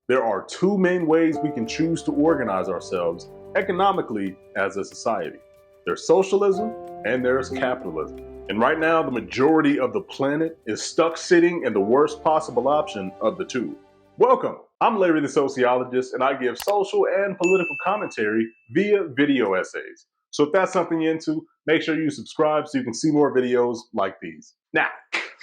There are two main ways we can choose to organize ourselves economically as a society. There's socialism and there's capitalism. And right now, the majority of the planet is stuck sitting in the worst possible option of the two. Welcome. I'm Larry the Sociologist, and I give social and political commentary via video essays. So if that's something you're into, make sure you subscribe so you can see more videos like these. Now,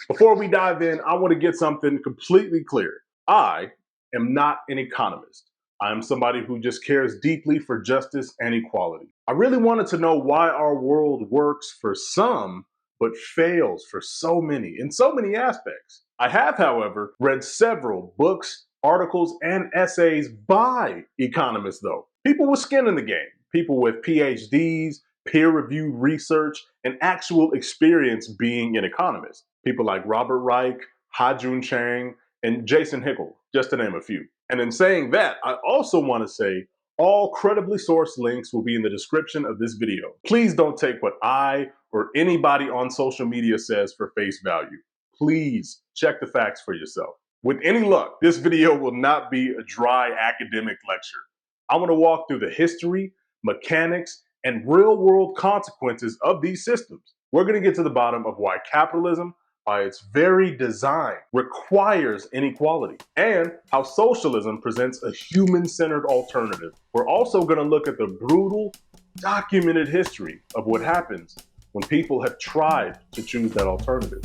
before we dive in, I want to get something completely clear. I am not an economist. I am somebody who just cares deeply for justice and equality. I really wanted to know why our world works for some, but fails for so many, in so many aspects. I have, however, read several books, articles, and essays by economists, though. People with skin in the game, people with PhDs, peer-reviewed research, and actual experience being an economist. People like Robert Reich, Ha-Joon Chang, and Jason Hickel, just to name a few. And in saying that, I also want to say all credibly sourced links will be in the description of this video. Please don't take what I or anybody on social media says for face value. Please check the facts for yourself. With any luck, this video will not be a dry academic lecture. I want to walk through the history, mechanics, and real-world consequences of these systems. We're going to get to the bottom of why capitalism, by its very design, requires inequality, and how socialism presents a human-centered alternative. We're also going to look at the brutal, documented history of what happens when people have tried to choose that alternative.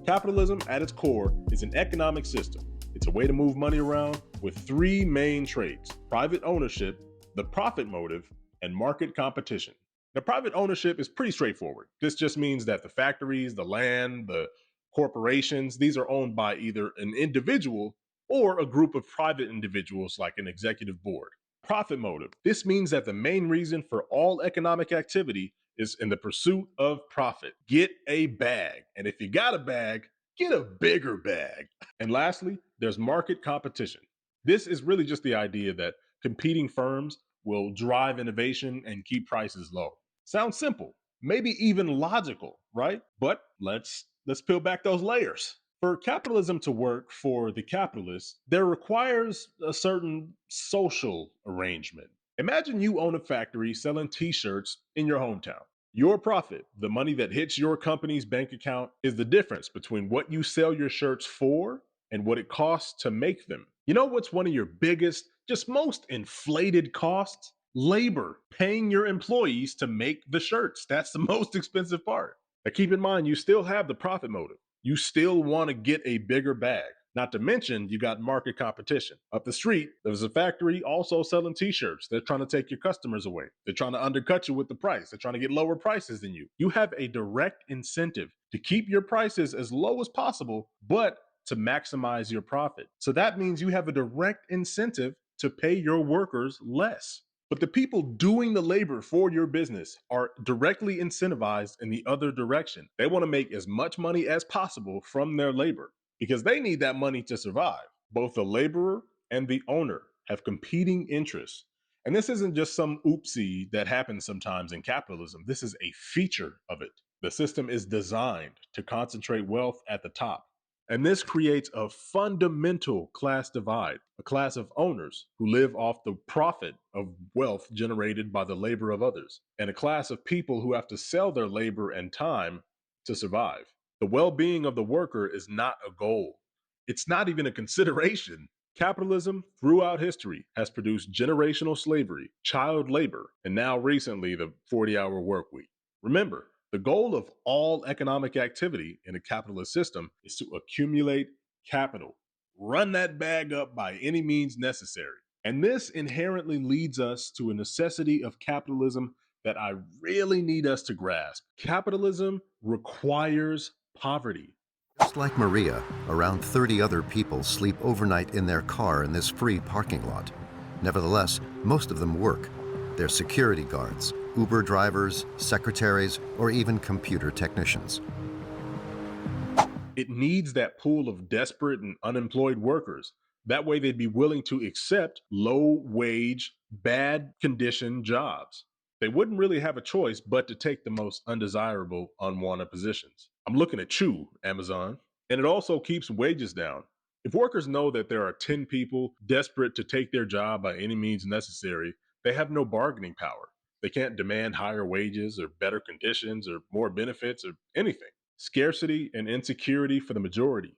Capitalism, at its core, is an economic system. It's a way to move money around with three main traits: private ownership, the profit motive, and market competition. Now, private ownership is pretty straightforward. This just means that the factories, the land, the corporations, these are owned by either an individual or a group of private individuals like an executive board. Profit motive. This means that the main reason for all economic activity is in the pursuit of profit. Get a bag. And if you got a bag, get a bigger bag. And lastly, there's market competition. This is really just the idea that competing firms will drive innovation and keep prices low. Sounds simple, maybe even logical, right? But let's peel back those layers. For capitalism to work for the capitalists, there requires a certain social arrangement. Imagine you own a factory selling t-shirts in your hometown. Your profit, the money that hits your company's bank account, is the difference between what you sell your shirts for and what it costs to make them. You know what's one of your biggest, just most inflated costs? Labor, paying your employees to make the shirts. That's the most expensive part. Now keep in mind, you still have the profit motive. You still want to get a bigger bag. Not to mention, you got market competition. Up the street, there's a factory also selling t-shirts. They're trying to take your customers away. They're trying to undercut you with the price. They're trying to get lower prices than you. You have a direct incentive to keep your prices as low as possible, but to maximize your profit. So that means you have a direct incentive to pay your workers less. But the people doing the labor for your business are directly incentivized in the other direction. They want to make as much money as possible from their labor because they need that money to survive. Both the laborer and the owner have competing interests. And this isn't just some oopsie that happens sometimes in capitalism. This is a feature of it. The system is designed to concentrate wealth at the top. And this creates a fundamental class divide, a class of owners who live off the profit of wealth generated by the labor of others, and a class of people who have to sell their labor and time to survive. The well-being of the worker is not a goal. It's not even a consideration. Capitalism, throughout history, has produced generational slavery, child labor, and now recently the 40-hour work week. Remember, the goal of all economic activity in a capitalist system is to accumulate capital, run that bag up by any means necessary. And this inherently leads us to a necessity of capitalism that I really need us to grasp. Capitalism requires poverty. Just like Maria, around 30 other people sleep overnight in their car in this free parking lot. Nevertheless, most of them work. They're security guards, Uber drivers, secretaries, or even computer technicians. It needs that pool of desperate and unemployed workers. That way they'd be willing to accept low wage, bad condition jobs. They wouldn't really have a choice but to take the most undesirable, unwanted positions. I'm looking at you, Amazon. And it also keeps wages down. If workers know that there are 10 people desperate to take their job by any means necessary, they have no bargaining power. They can't demand higher wages or better conditions or more benefits or anything. Scarcity and insecurity for the majority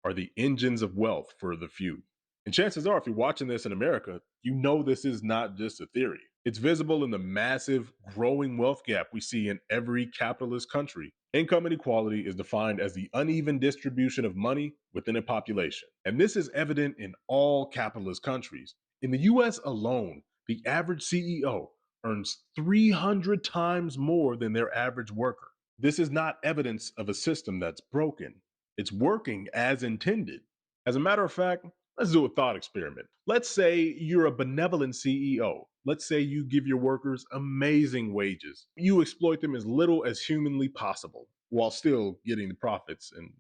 are the engines of wealth for the few. And chances are, if you're watching this in America, you know this is not just a theory. It's visible in the massive growing wealth gap we see in every capitalist country. Income inequality is defined as the uneven distribution of money within a population. And this is evident in all capitalist countries. In the US alone, the average CEO earns 300 times more than their average worker. This is not evidence of a system that's broken. It's working as intended. As a matter of fact, let's do a thought experiment. Let's say you're a benevolent CEO. Let's say you give your workers amazing wages. You exploit them as little as humanly possible while still getting the profits and,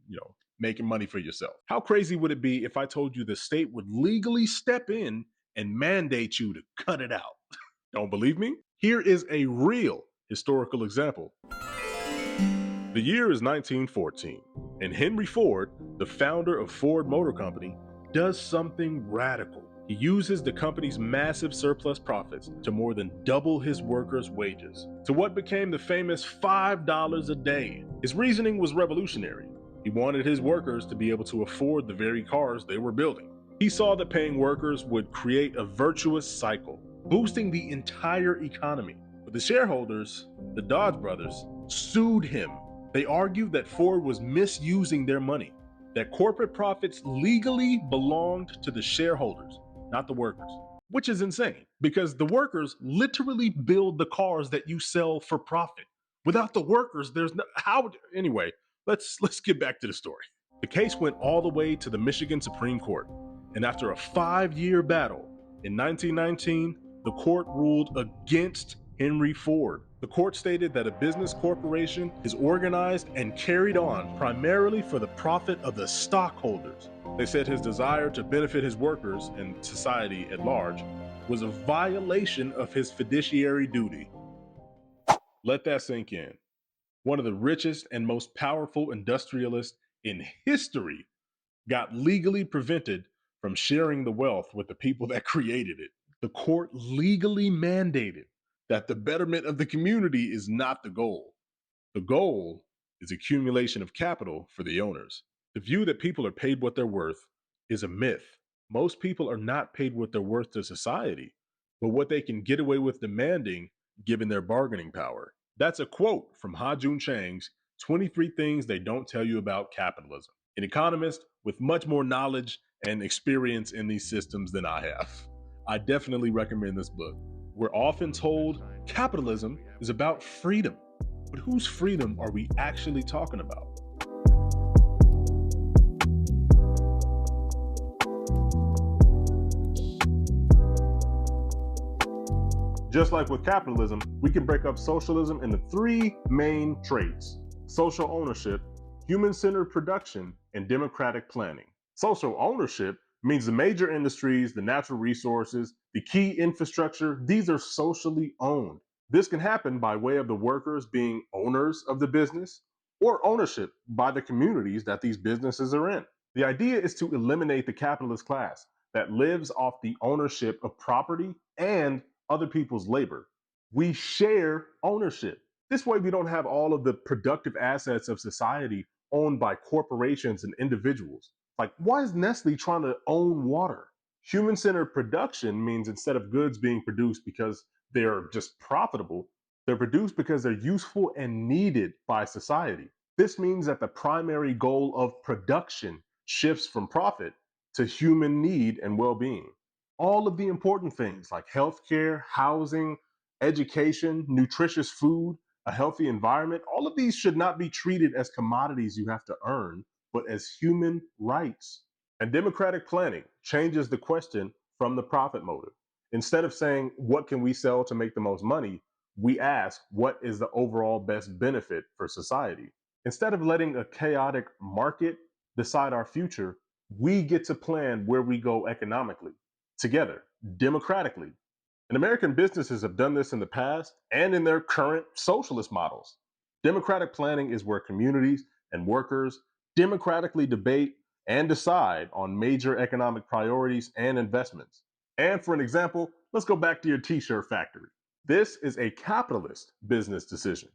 making money for yourself. How crazy would it be if I told you the state would legally step in and mandate you to cut it out? Don't believe me? Here is a real historical example. The year is 1914, and Henry Ford, the founder of Ford Motor Company, does something radical. He uses the company's massive surplus profits to more than double his workers' wages, to what became the famous $5 a day. His reasoning was revolutionary. He wanted his workers to be able to afford the very cars they were building. He saw that paying workers would create a virtuous cycle, boosting the entire economy. But the shareholders, the Dodge brothers, sued him. They argued that Ford was misusing their money, that corporate profits legally belonged to the shareholders, not the workers, which is insane because the workers literally build the cars that you sell for profit. Without the workers, there's no how. Anyway, let's get back to the story. The case went all the way to the Michigan Supreme Court, and after a 5-year battle in 1919, the court ruled against Henry Ford. The court stated that a business corporation is organized and carried on primarily for the profit of the stockholders. They said his desire to benefit his workers and society at large was a violation of his fiduciary duty. Let that sink in. One of the richest and most powerful industrialists in history got legally prevented from sharing the wealth with the people that created it. The court legally mandated that the betterment of the community is not the goal. The goal is accumulation of capital for the owners. The view that people are paid what they're worth is a myth. Most people are not paid what they're worth to society, but what they can get away with demanding given their bargaining power. That's a quote from Ha-Joon Chang's 23 Things They Don't Tell You About Capitalism, an economist with much more knowledge and experience in these systems than I have. I definitely recommend this book. We're often told capitalism is about freedom, but whose freedom are we actually talking about? Just like with capitalism, we can break up socialism into 3 main traits: social ownership, human-centered production, and democratic planning. Social ownership means the major industries, the natural resources, the key infrastructure, these are socially owned. This can happen by way of the workers being owners of the business or ownership by the communities that these businesses are in. The idea is to eliminate the capitalist class that lives off the ownership of property and other people's labor. We share ownership. This way, we don't have all of the productive assets of society owned by corporations and individuals. Like, why is Nestle trying to own water? Human-centered production means instead of goods being produced because they're just profitable, they're produced because they're useful and needed by society. This means that the primary goal of production shifts from profit to human need and well-being. All of the important things like healthcare, housing, education, nutritious food, a healthy environment, all of these should not be treated as commodities you have to earn, but as human rights. And democratic planning changes the question from the profit motive. Instead of saying, what can we sell to make the most money? We ask, what is the overall best benefit for society? Instead of letting a chaotic market decide our future, we get to plan where we go economically, together, democratically. And American businesses have done this in the past and in their current socialist models. Democratic planning is where communities and workers democratically debate and decide on major economic priorities and investments. And for an example, let's go back to your t shirt factory. This is a capitalist business decision.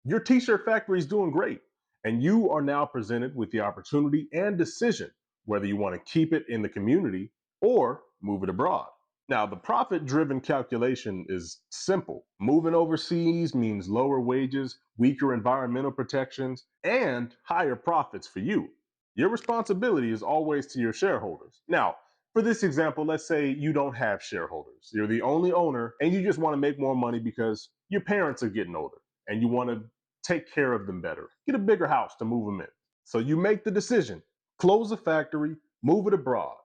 Your t shirt factory is doing great, and you are now presented with the opportunity and decision whether you want to keep it in the community or move it abroad. Now, the profit driven calculation is simple. Moving overseas means lower wages, weaker environmental protections, and higher profits for you. Your responsibility is always to your shareholders. Now, for this example, let's say you don't have shareholders. You're the only owner and you just want to make more money because your parents are getting older and you want to take care of them better. Get a bigger house to move them in. So you make the decision, close the factory, move it abroad.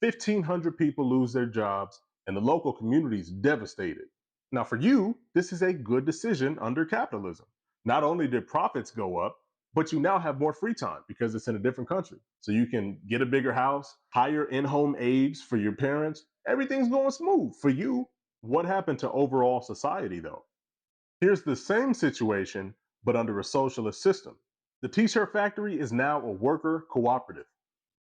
1,500 people lose their jobs, and the local community is devastated. Now, for you, this is a good decision under capitalism. Not only did profits go up, but you now have more free time because it's in a different country. So you can get a bigger house, hire in home aides for your parents. Everything's going smooth for you. What happened to overall society, though? Here's the same situation, but under a socialist system. The t shirt factory is now a worker cooperative,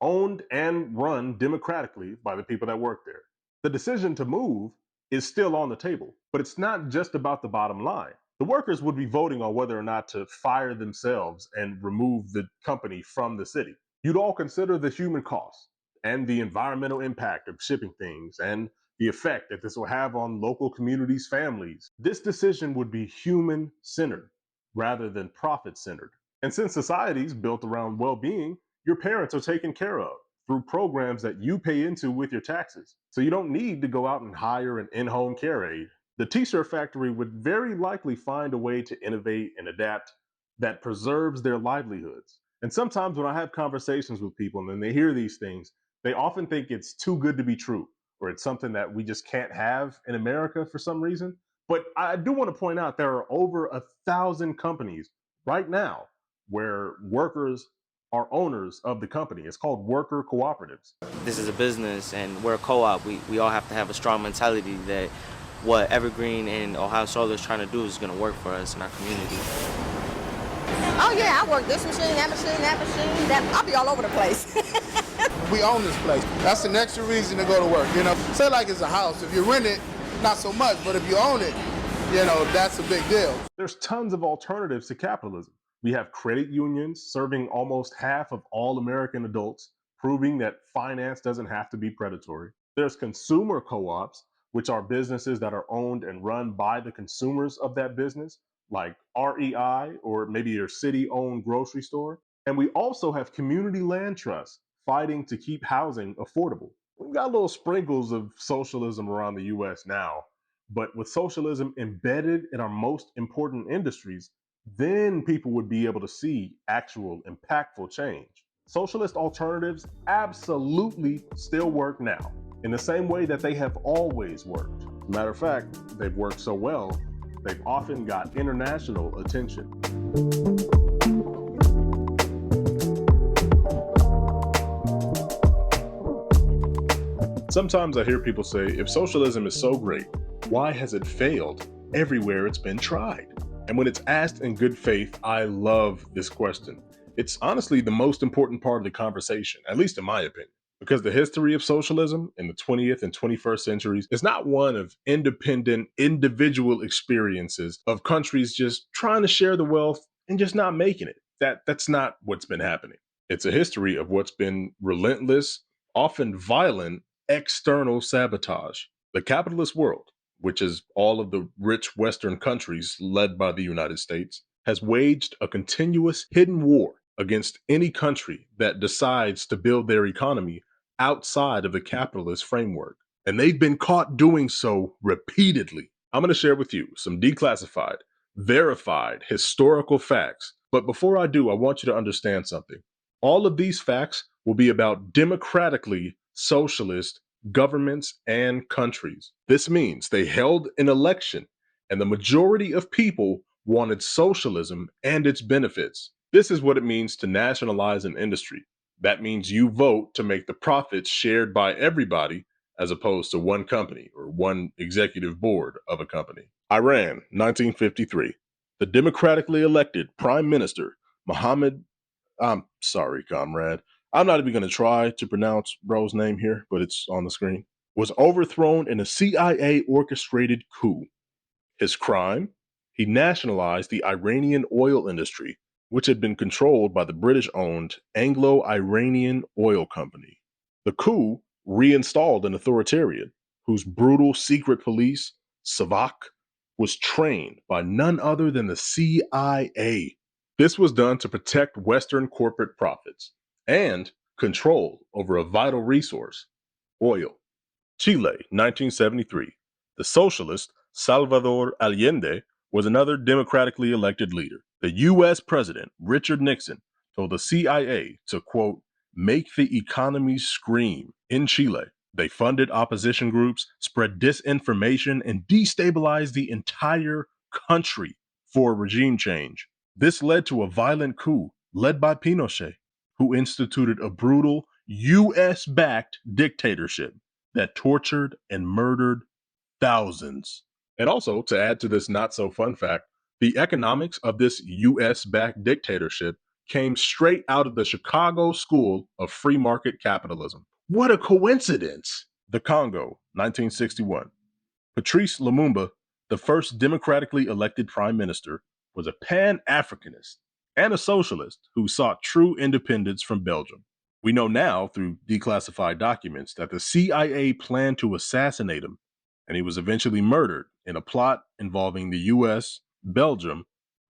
owned and run democratically by the people that work there. The decision to move is still on the table, but it's not just about the bottom line. The workers would be voting on whether or not to fire themselves and remove the company from the city. You'd all consider the human cost and the environmental impact of shipping things and the effect that this will have on local communities' families. This decision would be human centered rather than profit centered. And since society is built around well being, your parents are taken care of through programs that you pay into with your taxes. So you don't need to go out and hire an in home care aide. The t shirt factory would very likely find a way to innovate and adapt that preserves their livelihoods. And sometimes when I have conversations with people and then they hear these things, they often think it's too good to be true or it's something that we just can't have in America for some reason. But I do want to point out there are over 1,000 companies right now where workers are owners of the company. It's called worker cooperatives. This is a business and we're a co-op. We all have to have a strong mentality that what Evergreen and Ohio Solar is trying to do is going to work for us in our community. Oh yeah, I work this machine, that machine, that machine, that I'll be all over the place. We own this place. That's an extra reason to go to work, you know. Say like it's a house. If you rent it, not so much, but if you own it, you know, that's a big deal. There's tons of alternatives to capitalism. We have credit unions serving almost half of all American adults, proving that finance doesn't have to be predatory. There's consumer co-ops, which are businesses that are owned and run by the consumers of that business, like REI or maybe your city-owned grocery store. And we also have community land trusts fighting to keep housing affordable. We've got little sprinkles of socialism around the US now, but with socialism embedded in our most important industries, then people would be able to see actual impactful change. Socialist alternatives absolutely still work now, in the same way that they have always worked. Matter of fact, they've worked so well, they've often got international attention. Sometimes I hear people say, if socialism is so great, why has it failed everywhere it's been tried? And when it's asked in good faith, I love this question. It's honestly the most important part of the conversation, at least in my opinion, because the history of socialism in the 20th and 21st centuries is not one of independent, individual experiences of countries just trying to share the wealth and just not making it. That's not what's been happening. It's a history of what's been relentless, often violent, external sabotage. The capitalist world, which is all of the rich Western countries led by the United States, has waged a continuous hidden war against any country that decides to build their economy outside of the capitalist framework. And they've been caught doing so repeatedly. I'm going to share with you some declassified, verified historical facts. But before I do, I want you to understand something. All of these facts will be about democratically socialist governments and countries. This means they held an election and the majority of people wanted socialism and its benefits. This is what it means to nationalize an industry. That means you vote to make the profits shared by everybody as opposed to one company or one executive board of a company. Iran, 1953. The democratically elected Prime Minister, Mohammed, I'm sorry, comrade. I'm not even going to try to pronounce bro's name here, but it's on the screen, was overthrown in a CIA orchestrated coup. His crime? He nationalized the Iranian oil industry, which had been controlled by the British-owned Anglo-Iranian Oil Company. The coup reinstalled an authoritarian whose brutal secret police, Savak, was trained by none other than the CIA. This was done to protect Western corporate profits and control over a vital resource, oil. Chile, 1973. The socialist Salvador Allende was another democratically elected leader. The U.S. President, Richard Nixon, told the CIA to, quote, make the economy scream. In Chile, they funded opposition groups, spread disinformation, and destabilized the entire country for regime change. This led to a violent coup led by Pinochet, who instituted a brutal U.S.-backed dictatorship that tortured and murdered thousands. And also, to add to this not-so-fun fact, the economics of this U.S.-backed dictatorship came straight out of the Chicago School of Free Market Capitalism. What a coincidence! The Congo, 1961. Patrice Lumumba, the first democratically elected prime minister, was a Pan-Africanist and a socialist who sought true independence from Belgium. We know now through declassified documents that the CIA planned to assassinate him, and he was eventually murdered in a plot involving the US, Belgium,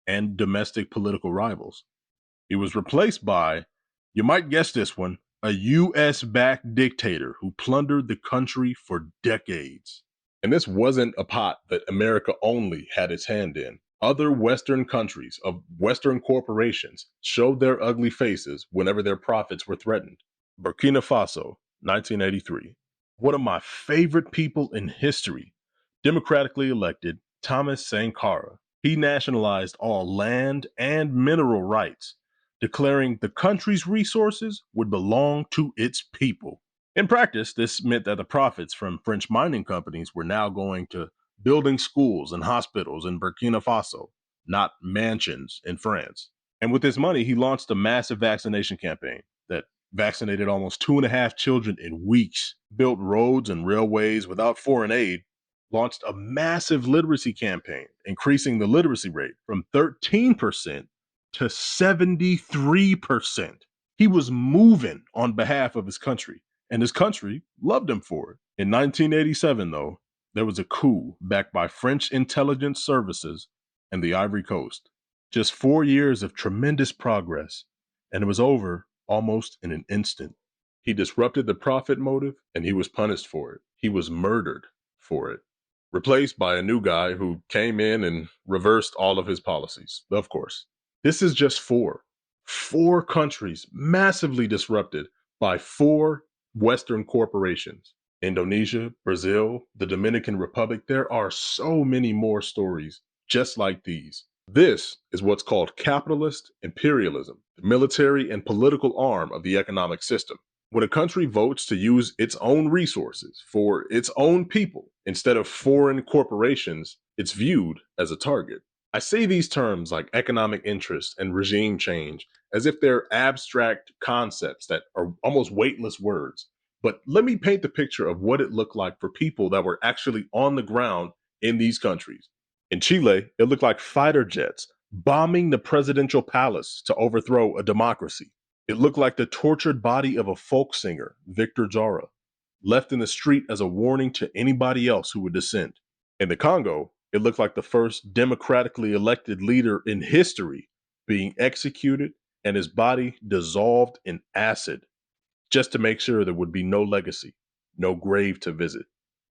and domestic political rivals. He was replaced by, you might guess this one, a US-backed dictator who plundered the country for decades. And this wasn't a pot that America only had its hand in. Other Western countries of Western corporations showed their ugly faces whenever their profits were threatened. Burkina Faso, 1983. One of my favorite people in history, democratically elected Thomas Sankara. He nationalized all land and mineral rights, declaring the country's resources would belong to its people. In practice, this meant that the profits from French mining companies were now going to building schools and hospitals in Burkina Faso, not mansions in France. And with this money, he launched a massive vaccination campaign that vaccinated almost 2.5 children in weeks, built roads and railways without foreign aid, launched a massive literacy campaign, increasing the literacy rate from 13% to 73%. He was moving on behalf of his country, and his country loved him for it. In 1987, though, there was a coup backed by French intelligence services and the Ivory Coast. Just 4 years of tremendous progress, and it was over almost in an instant. He disrupted the profit motive, and he was punished for it. He was murdered for it. Replaced by a new guy who came in and reversed all of his policies, of course. This is just four countries massively disrupted by 4 Western corporations. Indonesia, Brazil, the Dominican Republic. There are so many more stories just like these. This is what's called capitalist imperialism, the military and political arm of the economic system. When a country votes to use its own resources for its own people instead of foreign corporations, it's viewed as a target. I say these terms like economic interest and regime change as if they're abstract concepts that are almost weightless words. But let me paint the picture of what it looked like for people that were actually on the ground in these countries. In Chile, it looked like fighter jets bombing the presidential palace to overthrow a democracy. It looked like the tortured body of a folk singer, Victor Jara, left in the street as a warning to anybody else who would dissent. In the Congo, it looked like the first democratically elected leader in history being executed and his body dissolved in acid, just to make sure there would be no legacy, no grave to visit.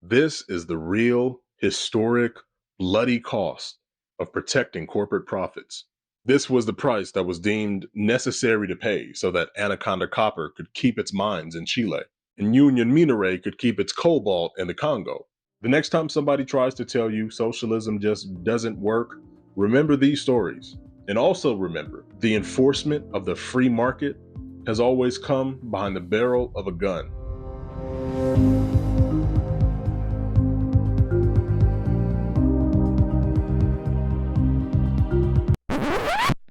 This is the real, historic, bloody cost of protecting corporate profits. This was the price that was deemed necessary to pay so that Anaconda Copper could keep its mines in Chile, and Union Minerais could keep its cobalt in the Congo. The next time somebody tries to tell you socialism just doesn't work, remember these stories. And also remember, the enforcement of the free market has always come behind the barrel of a gun.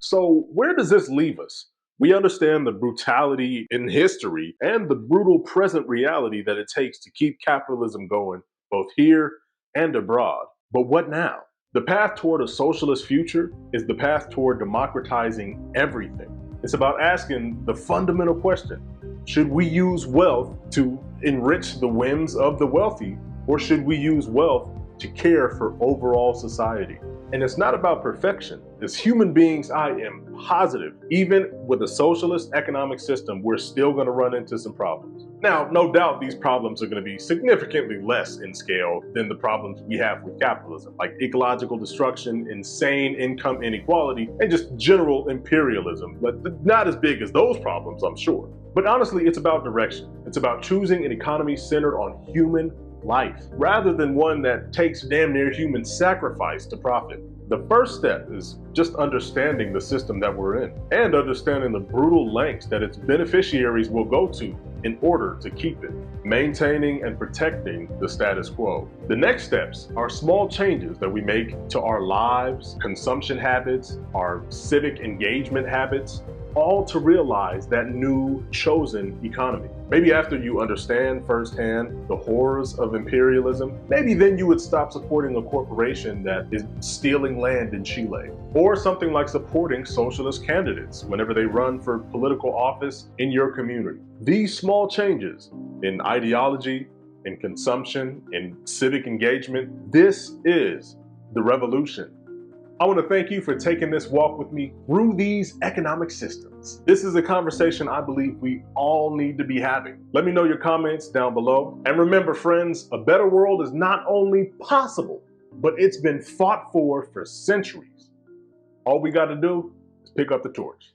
So where does this leave us? We understand the brutality in history and the brutal present reality that it takes to keep capitalism going, both here and abroad. But what now? The path toward a socialist future is the path toward democratizing everything. It's about asking the fundamental question: should we use wealth to enrich the whims of the wealthy, or should we use wealth to care for overall society? And it's not about perfection. As human beings, I am positive, even with a socialist economic system, we're still going to run into some problems. Now, no doubt these problems are going to be significantly less in scale than the problems we have with capitalism, like ecological destruction, insane income inequality, and just general imperialism. But not as big as those problems, I'm sure. But honestly, it's about direction. It's about choosing an economy centered on human life, rather than one that takes damn near human sacrifice to profit. The first step is just understanding the system that we're in and understanding the brutal lengths that its beneficiaries will go to in order to keep it, maintaining and protecting the status quo. The next steps are small changes that we make to our lives, consumption habits, our civic engagement habits, all to realize that new chosen economy. Maybe after you understand firsthand the horrors of imperialism, maybe then you would stop supporting a corporation that is stealing land in Chile, or something like supporting socialist candidates whenever they run for political office in your community. These small changes in ideology, in consumption, in civic engagement, this is the revolution. I want to thank you for taking this walk with me through these economic systems. This is a conversation I believe we all need to be having. Let me know your comments down below. And remember, friends, a better world is not only possible, but it's been fought for centuries. All we got to do is pick up the torch.